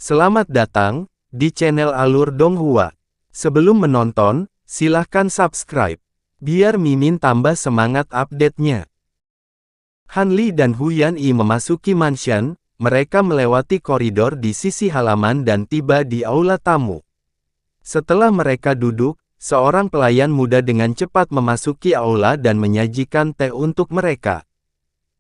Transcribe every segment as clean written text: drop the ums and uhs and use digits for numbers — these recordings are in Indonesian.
Selamat datang di channel Alur Donghua. Sebelum menonton, silahkan subscribe, biar Mimin tambah semangat update-nya. Han Li dan Huyan Yi memasuki mansion, mereka melewati koridor di sisi halaman dan tiba di aula tamu. Setelah mereka duduk, seorang pelayan muda dengan cepat memasuki aula dan menyajikan teh untuk mereka.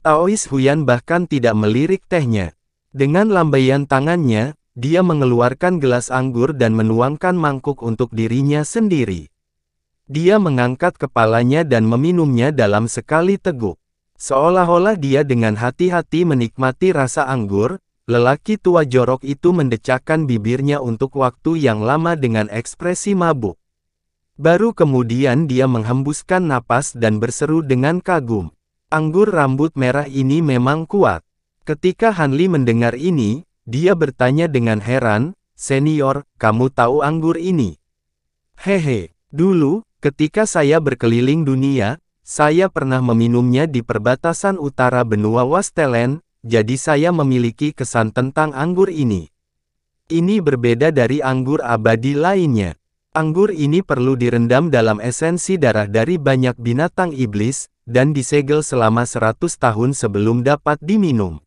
Taois Huyan bahkan tidak melirik tehnya. Dengan lambaian tangannya, dia mengeluarkan gelas anggur dan menuangkan mangkuk untuk dirinya sendiri. Dia mengangkat kepalanya dan meminumnya dalam sekali teguk. Seolah-olah dia dengan hati-hati menikmati rasa anggur, lelaki tua jorok itu mendecakkan bibirnya untuk waktu yang lama dengan ekspresi mabuk. Baru kemudian dia menghembuskan napas dan berseru dengan kagum. Anggur rambut merah ini memang kuat. Ketika Han Li mendengar ini, dia bertanya dengan heran, "Senior, kamu tahu anggur ini?" "Hehe, dulu, ketika saya berkeliling dunia, saya pernah meminumnya di perbatasan utara benua Wastelen, jadi saya memiliki kesan tentang anggur ini. Ini berbeda dari anggur abadi lainnya. Anggur ini perlu direndam dalam esensi darah dari banyak binatang iblis, dan disegel selama 100 tahun sebelum dapat diminum.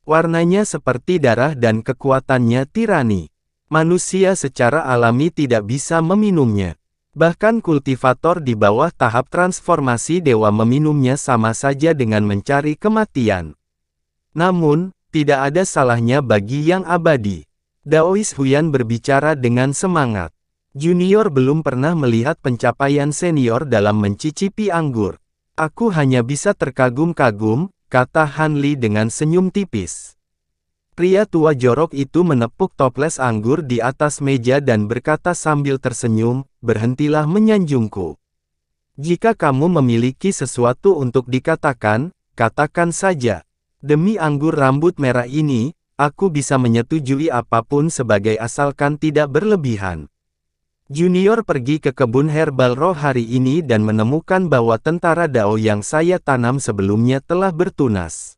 Warnanya seperti darah dan kekuatannya tirani. Manusia secara alami tidak bisa meminumnya. Bahkan kultivator di bawah tahap transformasi dewa meminumnya sama saja dengan mencari kematian. Namun, tidak ada salahnya bagi yang abadi. Daois Huyan berbicara dengan semangat. Junior belum pernah melihat pencapaian senior dalam mencicipi anggur. Aku hanya bisa terkagum-kagum, kata Han Li dengan senyum tipis. Pria tua jorok itu menepuk toples anggur di atas meja dan berkata sambil tersenyum, "Berhentilah menyanjungku. Jika kamu memiliki sesuatu untuk dikatakan, katakan saja. Demi anggur rambut merah ini, aku bisa menyetujui apapun sebagai asalkan tidak berlebihan." Junior pergi ke kebun herbal roh hari ini dan menemukan bahwa tentara Dao yang saya tanam sebelumnya telah bertunas.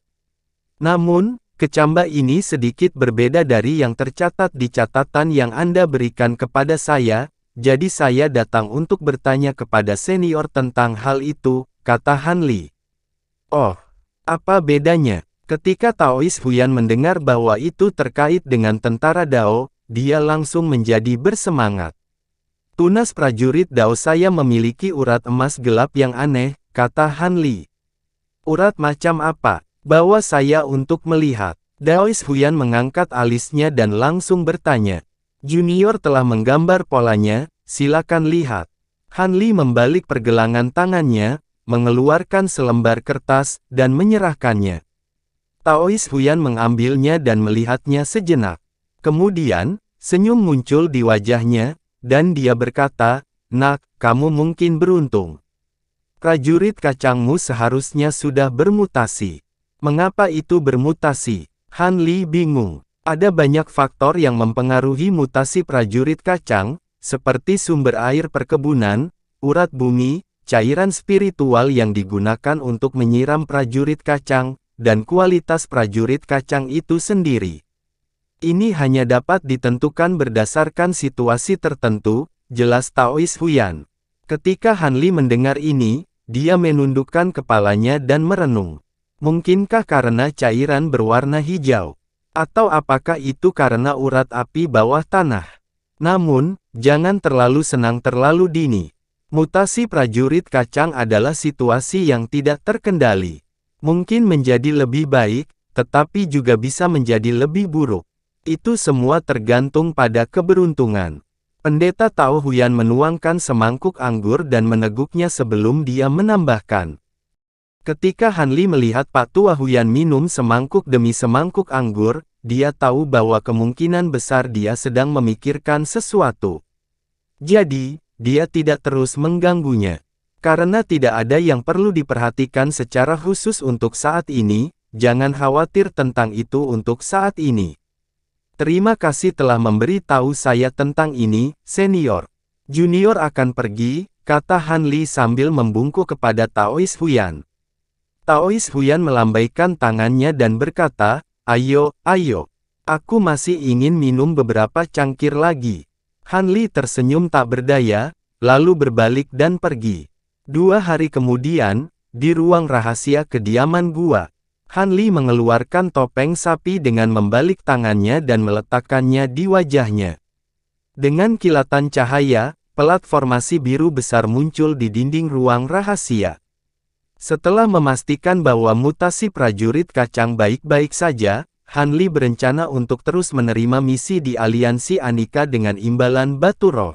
Namun, kecamba ini sedikit berbeda dari yang tercatat di catatan yang Anda berikan kepada saya, jadi saya datang untuk bertanya kepada senior tentang hal itu, kata Han Li. Oh, apa bedanya? Ketika Taois Huyan mendengar bahwa itu terkait dengan tentara Dao, dia langsung menjadi bersemangat. Tunas prajurit Dao saya memiliki urat emas gelap yang aneh, kata Han Li. Urat macam apa? Bawa saya untuk melihat. Daois Huyan mengangkat alisnya dan langsung bertanya. Junior telah menggambar polanya, silakan lihat. Han Li membalik pergelangan tangannya, mengeluarkan selembar kertas, dan menyerahkannya. Taois Huyan mengambilnya dan melihatnya sejenak. Kemudian, senyum muncul di wajahnya, dan dia berkata, "Nak, kamu mungkin beruntung. Prajurit kacangmu seharusnya sudah bermutasi." Mengapa itu bermutasi? Han Li bingung. Ada banyak faktor yang mempengaruhi mutasi prajurit kacang, seperti sumber air perkebunan, urat bumi, cairan spiritual yang digunakan untuk menyiram prajurit kacang, dan kualitas prajurit kacang itu sendiri. Ini hanya dapat ditentukan berdasarkan situasi tertentu, jelas Taois Huyan. Ketika Han Li mendengar ini, dia menundukkan kepalanya dan merenung. Mungkinkah karena cairan berwarna hijau? Atau apakah itu karena urat api bawah tanah? Namun, jangan terlalu senang terlalu dini. Mutasi prajurit kacang adalah situasi yang tidak terkendali. Mungkin menjadi lebih baik, tetapi juga bisa menjadi lebih buruk. Itu semua tergantung pada keberuntungan. Pendeta Tao Huyan menuangkan semangkuk anggur dan meneguknya sebelum dia menambahkan. Ketika Han Li melihat Pak Tua Huyan minum semangkuk demi semangkuk anggur, dia tahu bahwa kemungkinan besar dia sedang memikirkan sesuatu. Jadi, dia tidak terus mengganggunya. Karena tidak ada yang perlu diperhatikan secara khusus untuk saat ini, jangan khawatir tentang itu untuk saat ini. Terima kasih telah memberi tahu saya tentang ini, senior. Junior akan pergi, kata Han Li sambil membungkuk kepada Taois Huyan. Taois Huyan melambaikan tangannya dan berkata, ayo, ayo. Aku masih ingin minum beberapa cangkir lagi. Han Li tersenyum tak berdaya, lalu berbalik dan pergi. 2 hari kemudian, di ruang rahasia kediaman gua, Han Li mengeluarkan topeng sapi dengan membalik tangannya dan meletakkannya di wajahnya. Dengan kilatan cahaya, pelat formasi biru besar muncul di dinding ruang rahasia. Setelah memastikan bahwa mutasi prajurit kacang baik-baik saja, Han Li berencana untuk terus menerima misi di aliansi Anika dengan imbalan batu roh.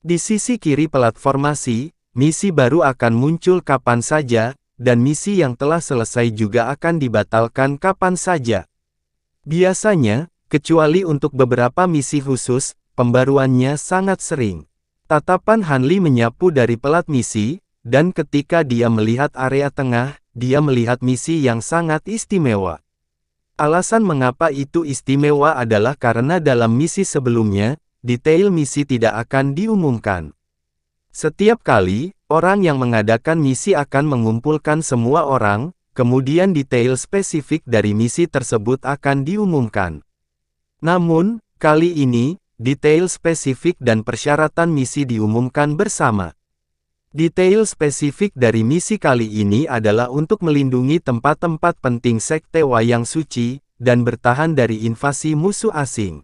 Di sisi kiri pelat formasi, misi baru akan muncul kapan saja, dan misi yang telah selesai juga akan dibatalkan kapan saja. Biasanya, kecuali untuk beberapa misi khusus, pembaruannya sangat sering. Tatapan Han Li menyapu dari pelat misi, dan ketika dia melihat area tengah, dia melihat misi yang sangat istimewa. Alasan mengapa itu istimewa adalah karena dalam misi sebelumnya, detail misi tidak akan diumumkan. Setiap kali, orang yang mengadakan misi akan mengumpulkan semua orang, kemudian detail spesifik dari misi tersebut akan diumumkan. Namun, kali ini, detail spesifik dan persyaratan misi diumumkan bersama. Detail spesifik dari misi kali ini adalah untuk melindungi tempat-tempat penting Sekte Wayang Suci, dan bertahan dari invasi musuh asing.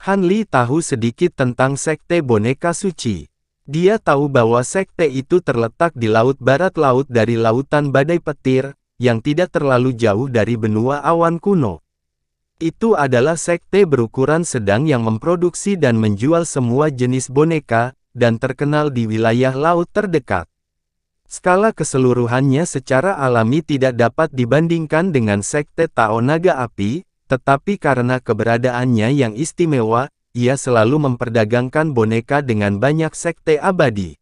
Han Li tahu sedikit tentang Sekte Boneka Suci. Dia tahu bahwa sekte itu terletak di laut barat laut dari Lautan Badai Petir, yang tidak terlalu jauh dari benua awan kuno. Itu adalah sekte berukuran sedang yang memproduksi dan menjual semua jenis boneka, dan terkenal di wilayah laut terdekat. Skala keseluruhannya secara alami tidak dapat dibandingkan dengan sekte Tao Naga Api, tetapi karena keberadaannya yang istimewa, ia selalu memperdagangkan boneka dengan banyak sekte abadi.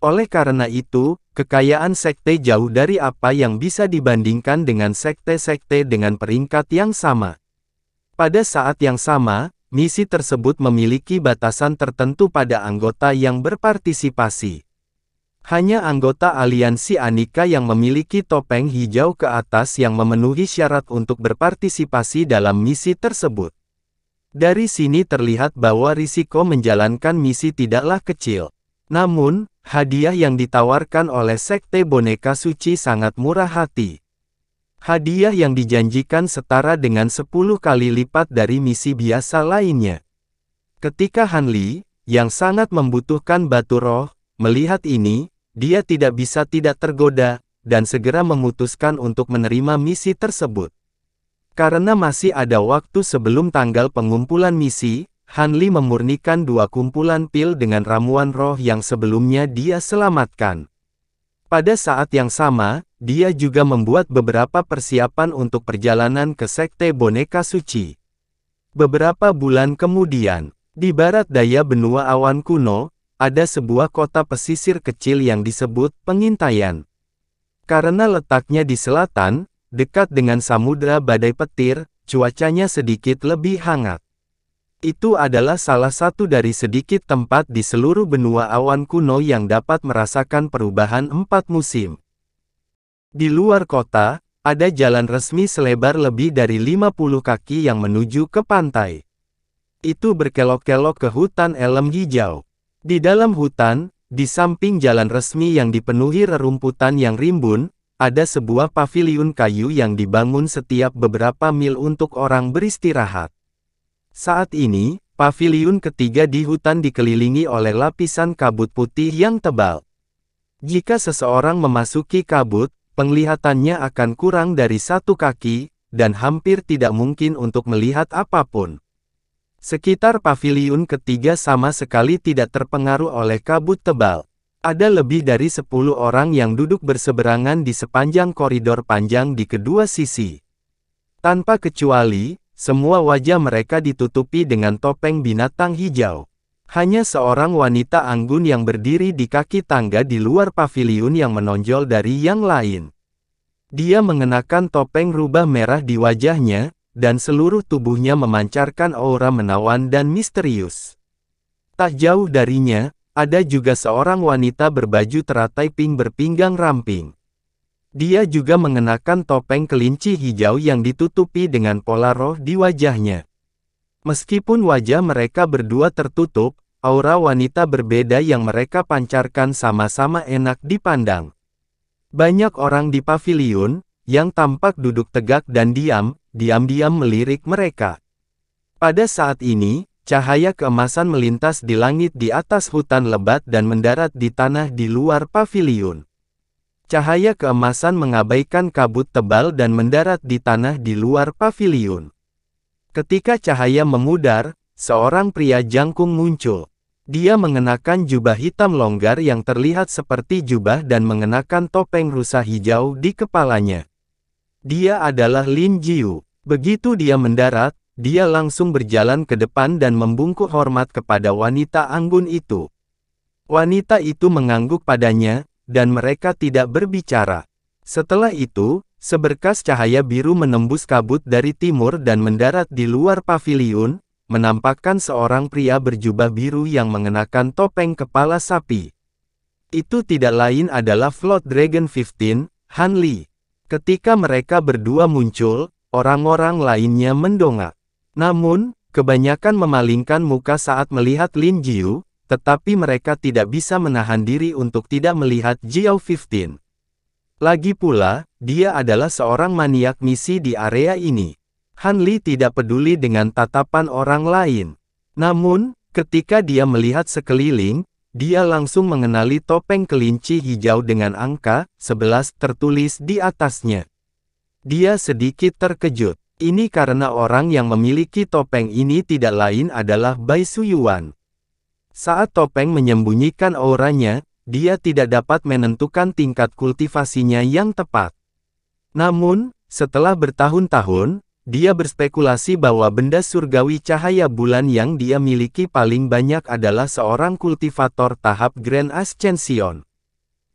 Oleh karena itu, kekayaan sekte jauh dari apa yang bisa dibandingkan dengan sekte-sekte dengan peringkat yang sama. Pada saat yang sama, misi tersebut memiliki batasan tertentu pada anggota yang berpartisipasi. Hanya anggota aliansi Anika yang memiliki topeng hijau ke atas yang memenuhi syarat untuk berpartisipasi dalam misi tersebut. Dari sini terlihat bahwa risiko menjalankan misi tidaklah kecil. Namun, hadiah yang ditawarkan oleh Sekte Boneka Suci sangat murah hati. Hadiah yang dijanjikan setara dengan 10 kali lipat dari misi biasa lainnya. Ketika Han Li, yang sangat membutuhkan batu roh, melihat ini, dia tidak bisa tidak tergoda, dan segera memutuskan untuk menerima misi tersebut. Karena masih ada waktu sebelum tanggal pengumpulan misi, Han Li memurnikan 2 kumpulan pil dengan ramuan roh yang sebelumnya dia selamatkan. Pada saat yang sama, dia juga membuat beberapa persiapan untuk perjalanan ke Sekte Boneka Suci. Beberapa bulan kemudian, di barat daya benua awan kuno, ada sebuah kota pesisir kecil yang disebut Pengintaian. Karena letaknya di selatan, dekat dengan Samudra Badai Petir, cuacanya sedikit lebih hangat. Itu adalah salah satu dari sedikit tempat di seluruh benua awan kuno yang dapat merasakan perubahan 4 musim. Di luar kota, ada jalan resmi selebar lebih dari 50 kaki yang menuju ke pantai. Itu berkelok-kelok ke hutan elem hijau. Di dalam hutan, di samping jalan resmi yang dipenuhi rerumputan yang rimbun, ada sebuah paviliun kayu yang dibangun setiap beberapa mil untuk orang beristirahat. Saat ini, paviliun ketiga di hutan dikelilingi oleh lapisan kabut putih yang tebal. Jika seseorang memasuki kabut, penglihatannya akan kurang dari 1 kaki, dan hampir tidak mungkin untuk melihat apapun. Sekitar paviliun ketiga sama sekali tidak terpengaruh oleh kabut tebal. Ada lebih dari 10 orang yang duduk berseberangan di sepanjang koridor panjang di kedua sisi. Tanpa kecuali, semua wajah mereka ditutupi dengan topeng binatang hijau. Hanya seorang wanita anggun yang berdiri di kaki tangga di luar paviliun yang menonjol dari yang lain. Dia mengenakan topeng rubah merah di wajahnya, dan seluruh tubuhnya memancarkan aura menawan dan misterius. Tak jauh darinya, ada juga seorang wanita berbaju teratai pink berpinggang ramping. Dia juga mengenakan topeng kelinci hijau yang ditutupi dengan pola roh di wajahnya. Meskipun wajah mereka berdua tertutup, aura wanita berbeda yang mereka pancarkan sama-sama enak dipandang. Banyak orang di paviliun, yang tampak duduk tegak dan diam-diam melirik mereka. Pada saat ini, cahaya keemasan melintas di langit di atas hutan lebat dan mendarat di tanah di luar paviliun. Cahaya keemasan mengabaikan kabut tebal dan mendarat di tanah di luar paviliun. Ketika cahaya memudar, seorang pria jangkung muncul. Dia mengenakan jubah hitam longgar yang terlihat seperti jubah dan mengenakan topeng rusa hijau di kepalanya. Dia adalah Lin Jiu. Begitu dia mendarat, dia langsung berjalan ke depan dan membungkuk hormat kepada wanita anggun itu. Wanita itu mengangguk padanya, dan mereka tidak berbicara. Setelah itu, seberkas cahaya biru menembus kabut dari timur dan mendarat di luar paviliun, menampakkan seorang pria berjubah biru yang mengenakan topeng kepala sapi. Itu tidak lain adalah Flood Dragon 15, Han Li. Ketika mereka berdua muncul, orang-orang lainnya mendongak. Namun, kebanyakan memalingkan muka saat melihat Lin Jiu, tetapi mereka tidak bisa menahan diri untuk tidak melihat Jiao 15. Lagi pula, dia adalah seorang maniak misi di area ini. Han Li tidak peduli dengan tatapan orang lain. Namun, ketika dia melihat sekeliling, dia langsung mengenali topeng kelinci hijau dengan angka 11 tertulis di atasnya. Dia sedikit terkejut. Ini karena orang yang memiliki topeng ini tidak lain adalah Bai Suyuan. Saat topeng menyembunyikan auranya, dia tidak dapat menentukan tingkat kultivasinya yang tepat. Namun, setelah bertahun-tahun, dia berspekulasi bahwa benda surgawi cahaya bulan yang dia miliki paling banyak adalah seorang kultivator tahap Grand Ascension.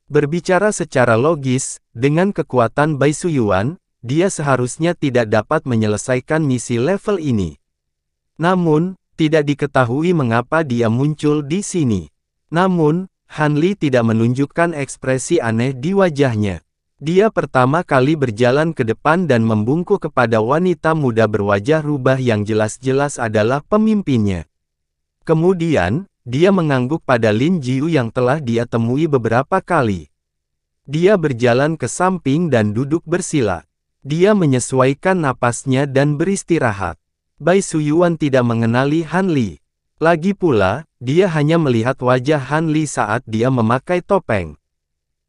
Berbicara secara logis, dengan kekuatan Bai Suyuan, dia seharusnya tidak dapat menyelesaikan misi level ini. Namun, tidak diketahui mengapa dia muncul di sini. Namun, Han Li tidak menunjukkan ekspresi aneh di wajahnya. Dia pertama kali berjalan ke depan dan membungkuk kepada wanita muda berwajah rubah yang jelas-jelas adalah pemimpinnya. Kemudian, dia mengangguk pada Lin Jiu yang telah dia temui beberapa kali. Dia berjalan ke samping dan duduk bersila. Dia menyesuaikan napasnya dan beristirahat. Bai Suyuan tidak mengenali Han Li. Lagi pula, dia hanya melihat wajah Han Li saat dia memakai topeng.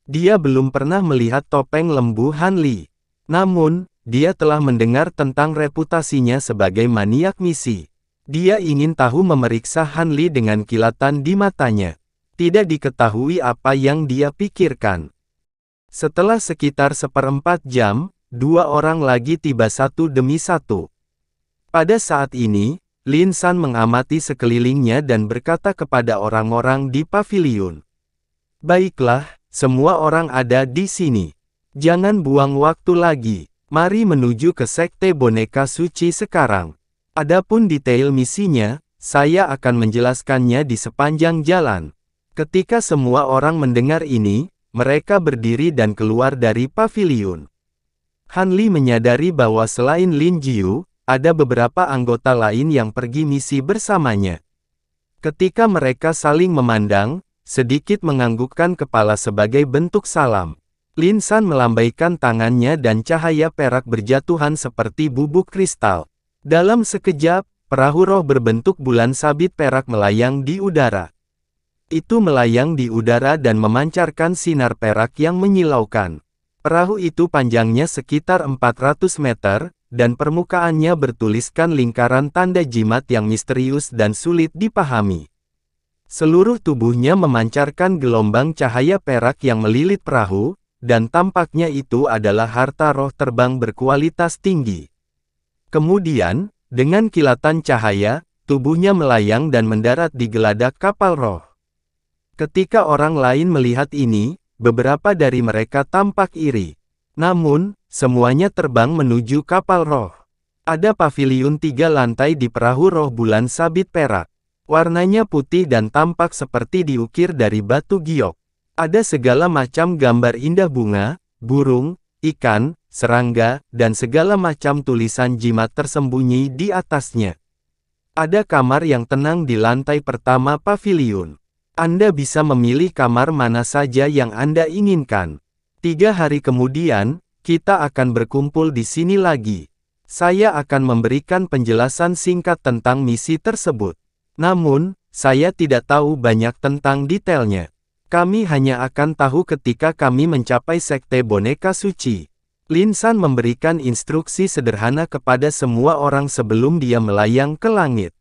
Dia belum pernah melihat topeng lembu Han Li. Namun, dia telah mendengar tentang reputasinya sebagai maniak misi. Dia ingin tahu memeriksa Han Li dengan kilatan di matanya. Tidak diketahui apa yang dia pikirkan. Setelah sekitar 1/4 jam, dua orang lagi tiba satu demi satu. Pada saat ini, Lin San mengamati sekelilingnya dan berkata kepada orang-orang di paviliun. Baiklah, semua orang ada di sini. Jangan buang waktu lagi. Mari menuju ke Sekte Boneka Suci sekarang. Adapun detail misinya, saya akan menjelaskannya di sepanjang jalan. Ketika semua orang mendengar ini, mereka berdiri dan keluar dari paviliun. Han Li menyadari bahwa selain Lin Jiu, ada beberapa anggota lain yang pergi misi bersamanya. Ketika mereka saling memandang, sedikit menganggukkan kepala sebagai bentuk salam. Lin San melambaikan tangannya dan cahaya perak berjatuhan seperti bubuk kristal. Dalam sekejap, perahu roh berbentuk bulan sabit perak melayang di udara. Itu melayang di udara dan memancarkan sinar perak yang menyilaukan. Perahu itu panjangnya sekitar 400 meter, dan permukaannya bertuliskan lingkaran tanda jimat yang misterius dan sulit dipahami. Seluruh tubuhnya memancarkan gelombang cahaya perak yang melilit perahu, dan tampaknya itu adalah harta roh terbang berkualitas tinggi. Kemudian, dengan kilatan cahaya, tubuhnya melayang dan mendarat di geladak kapal roh. Ketika orang lain melihat ini, beberapa dari mereka tampak iri. Namun, semuanya terbang menuju kapal roh. Ada paviliun 3 lantai di perahu roh bulan sabit perak. Warnanya putih dan tampak seperti diukir dari batu giok. Ada segala macam gambar indah bunga, burung, ikan, serangga, dan segala macam tulisan jimat tersembunyi di atasnya. Ada kamar yang tenang di lantai pertama paviliun. Anda bisa memilih kamar mana saja yang Anda inginkan. 3 hari kemudian, kita akan berkumpul di sini lagi. Saya akan memberikan penjelasan singkat tentang misi tersebut. Namun, saya tidak tahu banyak tentang detailnya. Kami hanya akan tahu ketika kami mencapai sekte boneka suci. Lin San memberikan instruksi sederhana kepada semua orang sebelum dia melayang ke langit.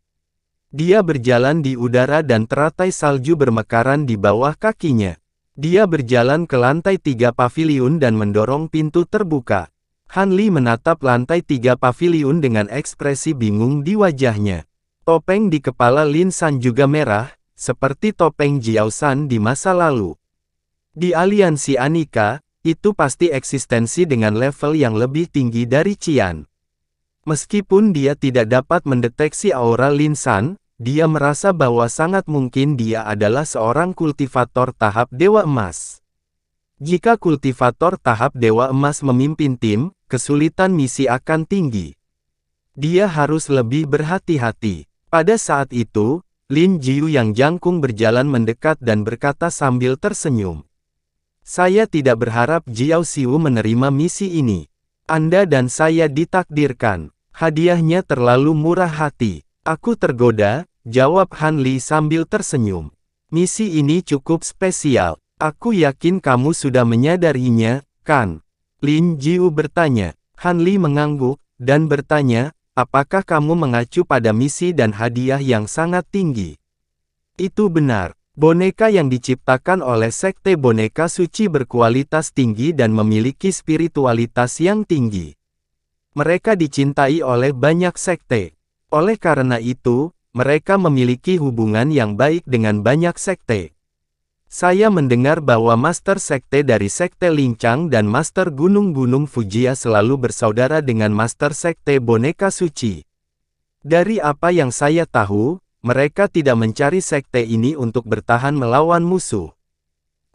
Dia berjalan di udara dan teratai salju bermekaran di bawah kakinya. Dia berjalan ke lantai 3 paviliun dan mendorong pintu terbuka. Han Li menatap lantai 3 paviliun dengan ekspresi bingung di wajahnya. Topeng di kepala Lin San juga merah, seperti topeng Jiao San di masa lalu. Di aliansi Anika, itu pasti eksistensi dengan level yang lebih tinggi dari Qian. Meskipun dia tidak dapat mendeteksi aura Lin San, dia merasa bahwa sangat mungkin dia adalah seorang kultivator tahap Dewa Emas. Jika kultivator tahap Dewa Emas memimpin tim, kesulitan misi akan tinggi. Dia harus lebih berhati-hati. Pada saat itu, Lin Jiu yang jangkung berjalan mendekat dan berkata sambil tersenyum. Saya tidak berharap Jiao Xiu menerima misi ini. Anda dan saya ditakdirkan. Hadiahnya terlalu murah hati. Aku tergoda, jawab Han Li sambil tersenyum. Misi ini cukup spesial. Aku yakin kamu sudah menyadarinya, kan? Lin Jiu bertanya. Han Li mengangguk, dan bertanya, apakah kamu mengacu pada misi dan hadiah yang sangat tinggi? Itu benar. Boneka yang diciptakan oleh Sekte Boneka Suci berkualitas tinggi dan memiliki spiritualitas yang tinggi. Mereka dicintai oleh banyak sekte. Oleh karena itu, mereka memiliki hubungan yang baik dengan banyak sekte. Saya mendengar bahwa Master Sekte dari Sekte Lincang dan Master Gunung-Gunung Fujia selalu bersaudara dengan Master Sekte Boneka Suci. Dari apa yang saya tahu, mereka tidak mencari sekte ini untuk bertahan melawan musuh.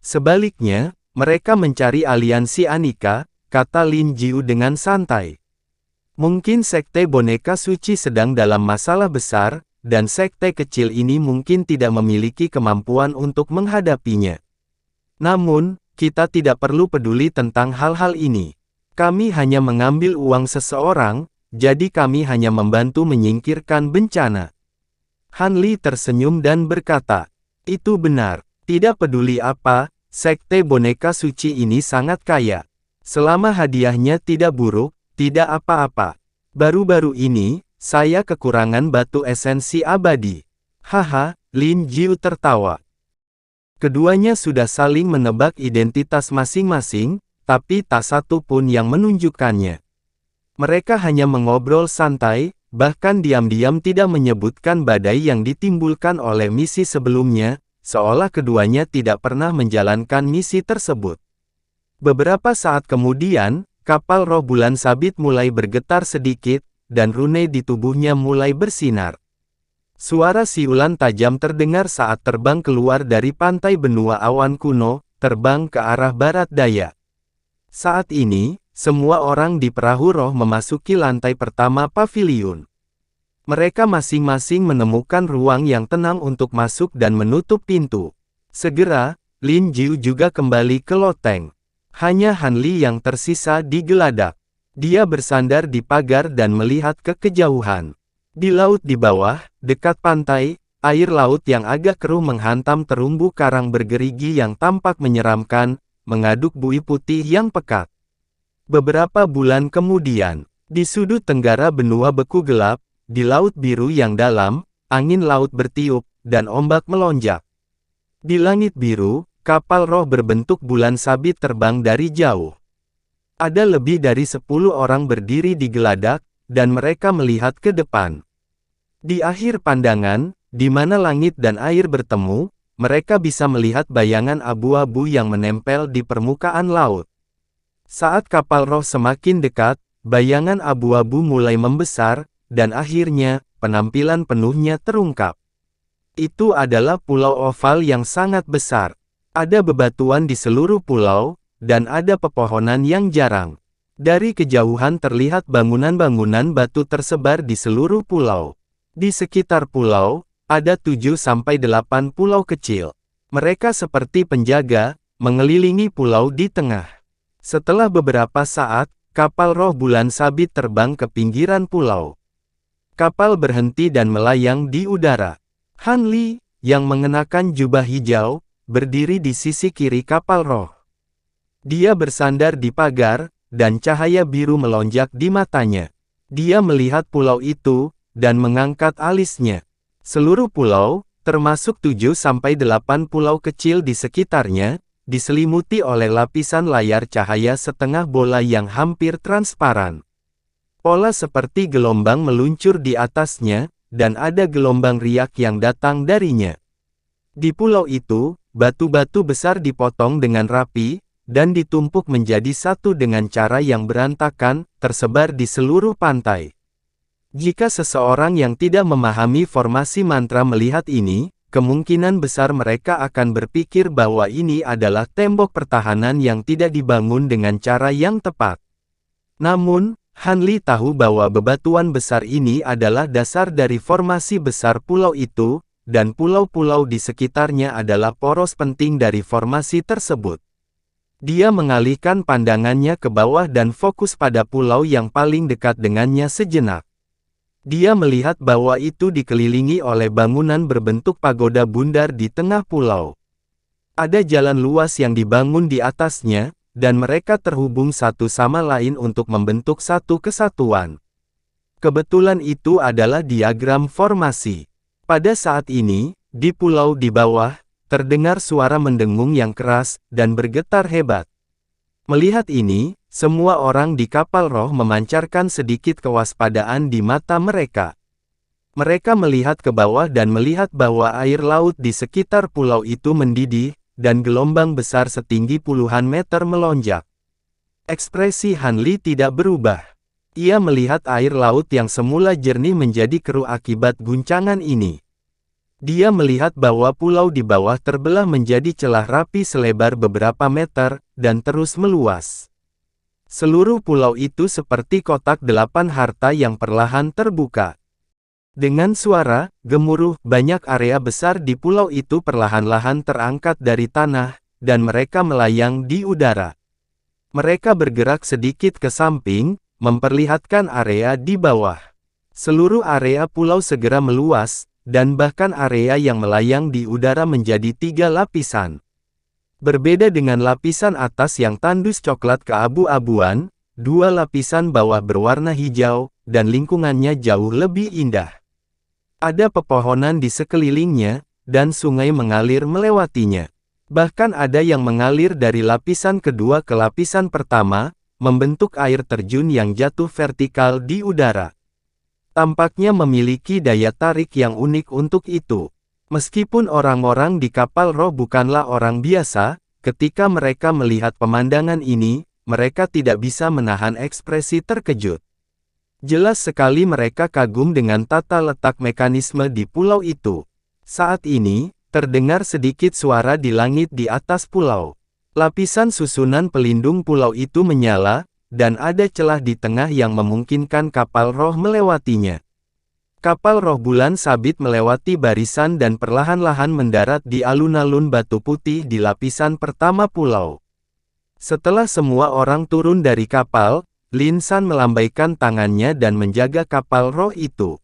Sebaliknya, mereka mencari aliansi Anika, kata Lin Jiu dengan santai. Mungkin Sekte Boneka Suci sedang dalam masalah besar, dan sekte kecil ini mungkin tidak memiliki kemampuan untuk menghadapinya. Namun, kita tidak perlu peduli tentang hal-hal ini. Kami hanya mengambil uang seseorang, jadi kami hanya membantu menyingkirkan bencana. Han Li tersenyum dan berkata, itu benar, tidak peduli apa, sekte boneka suci ini sangat kaya. Selama hadiahnya tidak buruk, tidak apa-apa. Baru-baru ini, saya kekurangan batu esensi abadi. Haha, Lin Jiu tertawa. Keduanya sudah saling menebak identitas masing-masing, tapi tak satu pun yang menunjukkannya. Mereka hanya mengobrol santai, bahkan diam-diam tidak menyebutkan badai yang ditimbulkan oleh misi sebelumnya, seolah keduanya tidak pernah menjalankan misi tersebut. Beberapa saat kemudian, kapal roh bulan sabit mulai bergetar sedikit, dan rune di tubuhnya mulai bersinar. Suara siulan tajam terdengar saat terbang keluar dari pantai benua awan kuno, terbang ke arah barat daya. Saat ini, semua orang di perahu roh memasuki lantai pertama paviliun. Mereka masing-masing menemukan ruang yang tenang untuk masuk dan menutup pintu. Segera, Lin Jiu juga kembali ke loteng. Hanya Han Li yang tersisa di geladak. Dia bersandar di pagar dan melihat ke kejauhan. Di laut di bawah, dekat pantai, air laut yang agak keruh menghantam terumbu karang bergerigi yang tampak menyeramkan, mengaduk buih putih yang pekat. Beberapa bulan kemudian, di sudut tenggara benua beku gelap, di laut biru yang dalam, angin laut bertiup, dan ombak melonjak. Di langit biru, kapal roh berbentuk bulan sabit terbang dari jauh. Ada lebih dari 10 orang berdiri di geladak, dan mereka melihat ke depan. Di akhir pandangan, di mana langit dan air bertemu, mereka bisa melihat bayangan abu-abu yang menempel di permukaan laut. Saat kapal roh semakin dekat, bayangan abu-abu mulai membesar, dan akhirnya, penampilan penuhnya terungkap. Itu adalah pulau oval yang sangat besar. Ada bebatuan di seluruh pulau, dan ada pepohonan yang jarang. Dari kejauhan terlihat bangunan-bangunan batu tersebar di seluruh pulau. Di sekitar pulau, ada 7-8 pulau kecil. Mereka seperti penjaga, mengelilingi pulau di tengah. Setelah beberapa saat, kapal roh bulan sabit terbang ke pinggiran pulau. Kapal berhenti dan melayang di udara. Han Li, yang mengenakan jubah hijau, berdiri di sisi kiri kapal roh. Dia bersandar di pagar, dan cahaya biru melonjak di matanya. Dia melihat pulau itu, dan mengangkat alisnya. Seluruh pulau, termasuk 7-8 pulau kecil di sekitarnya, diselimuti oleh lapisan layar cahaya setengah bola yang hampir transparan. Pola seperti gelombang meluncur di atasnya, dan ada gelombang riak yang datang darinya. Di pulau itu, batu-batu besar dipotong dengan rapi, dan ditumpuk menjadi satu dengan cara yang berantakan, tersebar di seluruh pantai. Jika seseorang yang tidak memahami formasi mantra melihat ini, kemungkinan besar mereka akan berpikir bahwa ini adalah tembok pertahanan yang tidak dibangun dengan cara yang tepat. Namun, Han Li tahu bahwa bebatuan besar ini adalah dasar dari formasi besar pulau itu, dan pulau-pulau di sekitarnya adalah poros penting dari formasi tersebut. Dia mengalihkan pandangannya ke bawah dan fokus pada pulau yang paling dekat dengannya sejenak. Dia melihat bahwa itu dikelilingi oleh bangunan berbentuk pagoda bundar di tengah pulau. Ada jalan luas yang dibangun di atasnya, dan mereka terhubung satu sama lain untuk membentuk satu kesatuan. Kebetulan itu adalah diagram formasi. Pada saat ini, di pulau di bawah, terdengar suara mendengung yang keras, dan bergetar hebat. Melihat ini, semua orang di kapal roh memancarkan sedikit kewaspadaan di mata mereka. Mereka melihat ke bawah dan melihat bahwa air laut di sekitar pulau itu mendidih, dan gelombang besar setinggi puluhan meter melonjak. Ekspresi Han Li tidak berubah. Ia melihat air laut yang semula jernih menjadi keruh akibat guncangan ini. Dia melihat bahwa pulau di bawah terbelah menjadi celah rapi selebar beberapa meter, dan terus meluas. Seluruh pulau itu seperti kotak 8 harta yang perlahan terbuka. Dengan suara gemuruh, banyak area besar di pulau itu perlahan-lahan terangkat dari tanah, dan mereka melayang di udara. Mereka bergerak sedikit ke samping, memperlihatkan area di bawah. Seluruh area pulau segera meluas, dan bahkan area yang melayang di udara menjadi 3 lapisan. Berbeda dengan lapisan atas yang tandus coklat keabu-abuan, 2 lapisan bawah berwarna hijau, dan lingkungannya jauh lebih indah. Ada pepohonan di sekelilingnya, dan sungai mengalir melewatinya. Bahkan ada yang mengalir dari lapisan kedua ke lapisan pertama, membentuk air terjun yang jatuh vertikal di udara. Tampaknya memiliki daya tarik yang unik untuk itu. Meskipun orang-orang di kapal roh bukanlah orang biasa, ketika mereka melihat pemandangan ini, mereka tidak bisa menahan ekspresi terkejut. Jelas sekali mereka kagum dengan tata letak mekanisme di pulau itu. Saat ini, terdengar sedikit suara di langit di atas pulau. Lapisan susunan pelindung pulau itu menyala, dan ada celah di tengah yang memungkinkan kapal roh melewatinya. Kapal roh bulan sabit melewati barisan dan perlahan-lahan mendarat di alun-alun batu putih di lapisan pertama pulau. Setelah semua orang turun dari kapal, Lin San melambaikan tangannya dan menjaga kapal roh itu.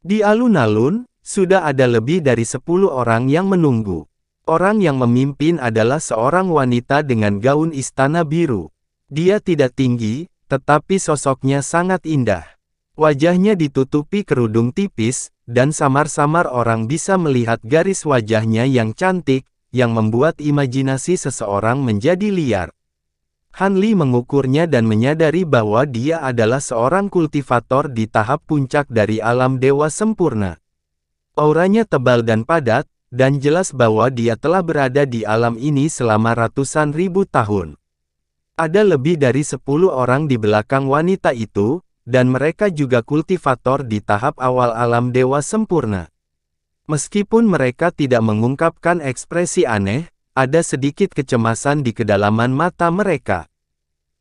Di alun-alun, sudah ada lebih dari 10 orang yang menunggu. Orang yang memimpin adalah seorang wanita dengan gaun istana biru. Dia tidak tinggi, tetapi sosoknya sangat indah. Wajahnya ditutupi kerudung tipis, dan samar-samar orang bisa melihat garis wajahnya yang cantik, yang membuat imajinasi seseorang menjadi liar. Han Li mengukurnya dan menyadari bahwa dia adalah seorang kultivator di tahap puncak dari alam dewa sempurna. Auranya tebal dan padat, dan jelas bahwa dia telah berada di alam ini selama ratusan ribu tahun. Ada lebih dari 10 orang di belakang wanita itu, dan mereka juga kultivator di tahap awal alam dewa sempurna. Meskipun mereka tidak mengungkapkan ekspresi aneh, ada sedikit kecemasan di kedalaman mata mereka.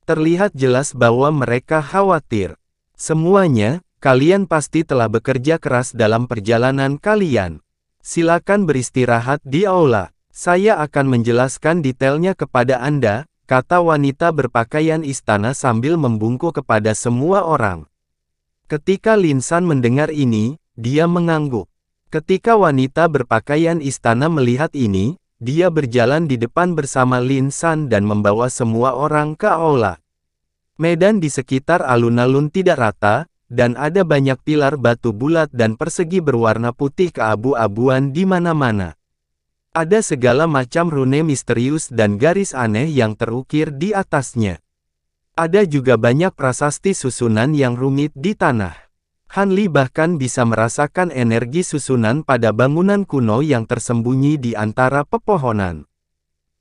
Terlihat jelas bahwa mereka khawatir. Semuanya, kalian pasti telah bekerja keras dalam perjalanan kalian. Silakan beristirahat di aula. Saya akan menjelaskan detailnya kepada Anda, kata wanita berpakaian istana sambil membungkuk kepada semua orang. Ketika Lin San mendengar ini, dia mengangguk. Ketika wanita berpakaian istana melihat ini, dia berjalan di depan bersama Lin San dan membawa semua orang ke aula. Medan di sekitar alun-alun tidak rata, dan ada banyak pilar batu bulat dan persegi berwarna putih keabu-abuan di mana-mana. Ada segala macam rune misterius dan garis aneh yang terukir di atasnya. Ada juga banyak prasasti susunan yang rumit di tanah. Han Li bahkan bisa merasakan energi susunan pada bangunan kuno yang tersembunyi di antara pepohonan.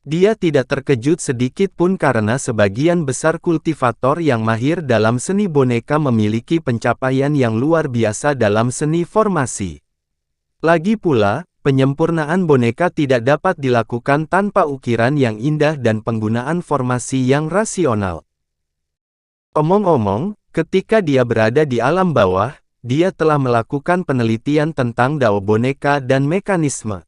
Dia tidak terkejut sedikit pun karena sebagian besar kultivator yang mahir dalam seni boneka memiliki pencapaian yang luar biasa dalam seni formasi. Lagi pula, penyempurnaan boneka tidak dapat dilakukan tanpa ukiran yang indah dan penggunaan formasi yang rasional. Omong-omong, ketika dia berada di alam bawah, dia telah melakukan penelitian tentang dao boneka dan mekanisme.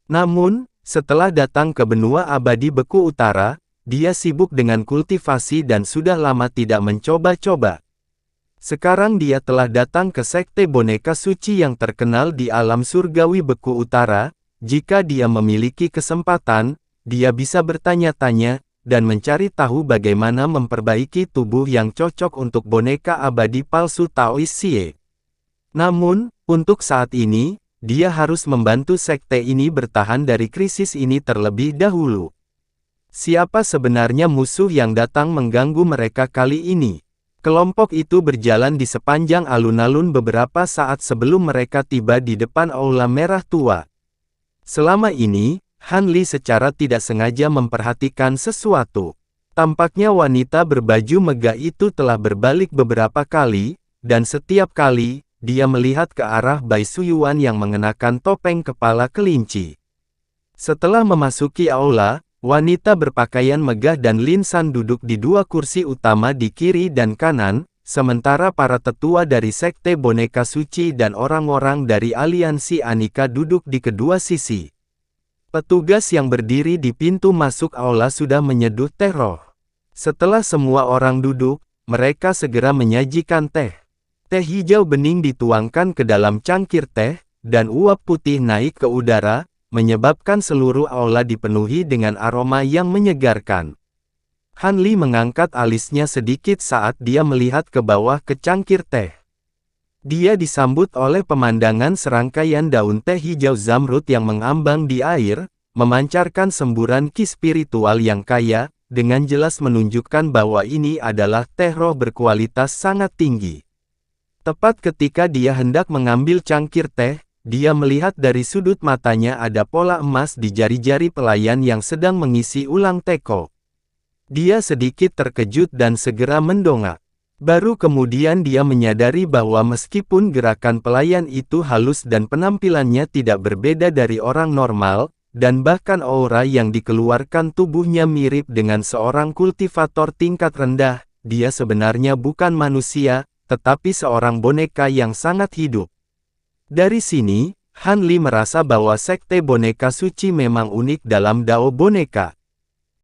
Namun, setelah datang ke benua abadi Beku Utara, dia sibuk dengan kultivasi dan sudah lama tidak mencoba-coba. Sekarang dia telah datang ke sekte boneka suci yang terkenal di alam surgawi Beku Utara. Jika dia memiliki kesempatan, dia bisa bertanya-tanya dan mencari tahu bagaimana memperbaiki tubuh yang cocok untuk boneka abadi palsu Taoist Xie. Namun, untuk saat ini, dia harus membantu sekte ini bertahan dari krisis ini terlebih dahulu. Siapa sebenarnya musuh yang datang mengganggu mereka kali ini? Kelompok itu berjalan di sepanjang alun-alun beberapa saat sebelum mereka tiba di depan aula merah tua. Selama ini, Han Li secara tidak sengaja memperhatikan sesuatu. Tampaknya wanita berbaju megah itu telah berbalik beberapa kali, dan setiap kali, dia melihat ke arah Bai Suyuan yang mengenakan topeng kepala kelinci. Setelah memasuki aula, wanita berpakaian megah dan Lin San duduk di dua kursi utama di kiri dan kanan, sementara para tetua dari sekte boneka suci dan orang-orang dari aliansi Anika duduk di kedua sisi. Petugas yang berdiri di pintu masuk aula sudah menyeduh teh roh. Setelah semua orang duduk, mereka segera menyajikan teh. Teh hijau bening dituangkan ke dalam cangkir teh, dan uap putih naik ke udara, menyebabkan seluruh aula dipenuhi dengan aroma yang menyegarkan. Han Li mengangkat alisnya sedikit saat dia melihat ke bawah ke cangkir teh. Dia disambut oleh pemandangan serangkaian daun teh hijau zamrud yang mengambang di air, memancarkan semburan ki spiritual yang kaya, dengan jelas menunjukkan bahwa ini adalah teh roh berkualitas sangat tinggi. Tepat ketika dia hendak mengambil cangkir teh, dia melihat dari sudut matanya ada pola emas di jari-jari pelayan yang sedang mengisi ulang teko. Dia sedikit terkejut dan segera mendongak. Baru kemudian dia menyadari bahwa meskipun gerakan pelayan itu halus dan penampilannya tidak berbeda dari orang normal, dan bahkan aura yang dikeluarkan tubuhnya mirip dengan seorang kultivator tingkat rendah, dia sebenarnya bukan manusia, tetapi seorang boneka yang sangat hidup. Dari sini, Han Li merasa bahwa sekte boneka suci memang unik dalam dao boneka.